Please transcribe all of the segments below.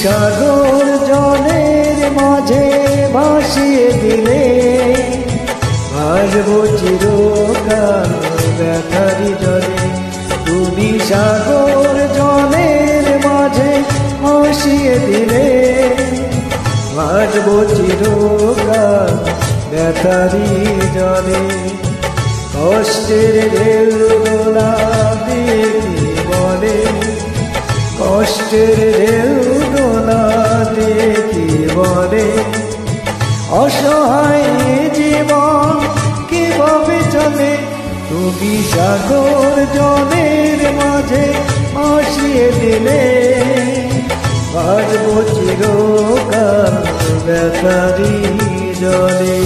সাগর জলের মাঝে ভাসিয়ে দিলে ভাসবো চিরকাল ব্যথারি জলে। তুমি সাগর জলের মাঝে ভাসিয়ে দিলে ভাসবো চিরকাল ব্যথারি জলে। কষ্টের ঢেউ দোলা দিয়ে কি বলে, কষ্টের ঢেউ দোলা দিয়ে কি বলে, অসহায় জীবন কিভাবে চলে। তুমি সাগর জলের মাঝে ভাসিয়ে দিলে ভাসবো চিরকাল ব্যথারি জলে।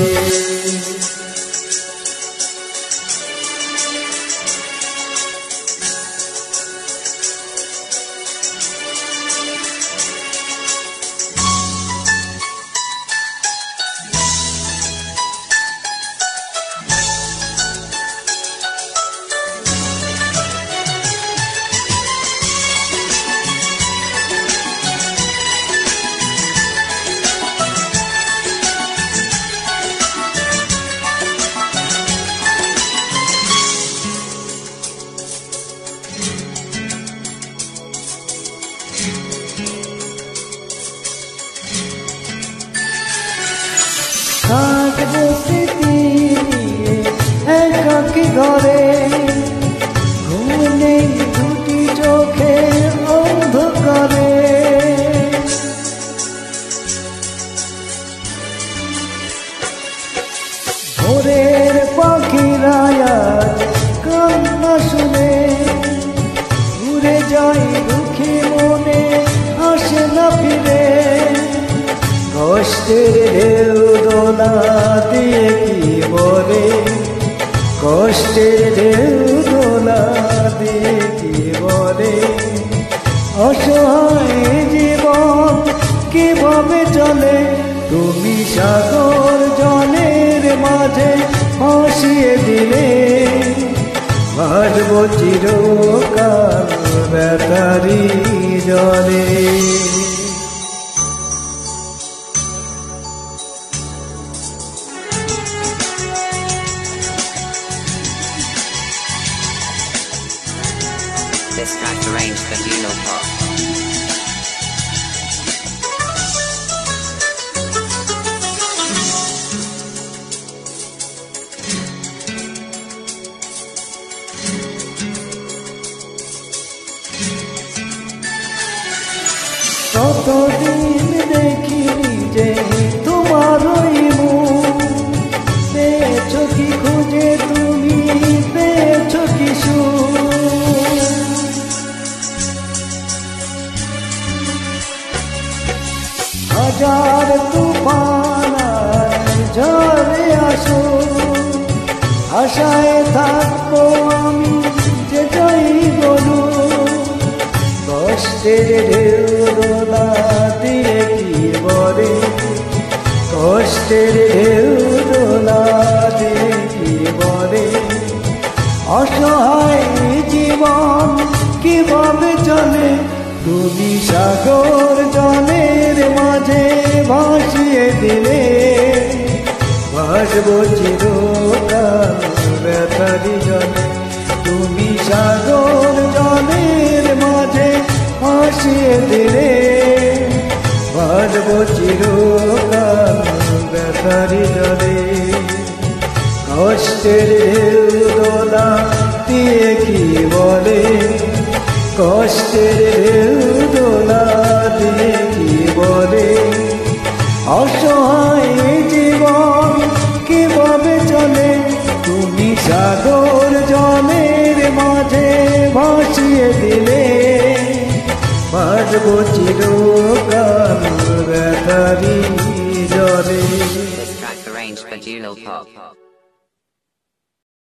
থাকবো স্মৃতি নিয়ে একাকী ঘরে, ঘুম নেই দুটি চোখে অন্ধকারে। ভোরের পাখিরা আজ কান্না শুনে ঘুরে যাই দুঃখী মনে আসে না ফিরে। কষ্টের ঢেউ দোলা দিয়ে কি বলে, কষ্টের ঢেউ দোলা দিয়ে কি বলে, অসহায় জীবন কিভাবে চলে। তুমি সাগর জলের মাঝে ভাসিয়ে দিলে ভাসবো চিরকাল ব্যথারি জলে। This track arranged for Juno Pop. কতদিন দেখিনি যে তোমারই মুখ, পেয়েছো কি খুঁজে তুমি, পেয়েছো কি সুখ। হাজার তুফান ঝড়ে আসো, আশায় থাকবো আমি যে যাই বলু। কষ্টের ঢেউ দোলা দিয়ে কি বলে, কষ্টের ঢেউ দোলা দিয়ে কি বলে, অসহায় জীবন কিভাবে চলে। তুমি সাগর জলের মাঝে ভাসিয়ে দিলে ভাসবো চিরকাল ব্যথারি জলে। তুমি সাগর জলের মাঝে ভাসিয়ে দিলে ভাসবো চিরকাল ব্যথারি জলে। কষ্টের ঢেউ দোলা দিয়ে কি বলে, কষ্টের ঢেউ দোলা দিয়ে কি বলে, অসহায় জীবন কিভাবে চলে। তুমি সাগর জলের মাঝে ভাসিয়ে দিলে ভাসবো চিরকাল ব্যথারি জলে। This track arranged for Juno Pop.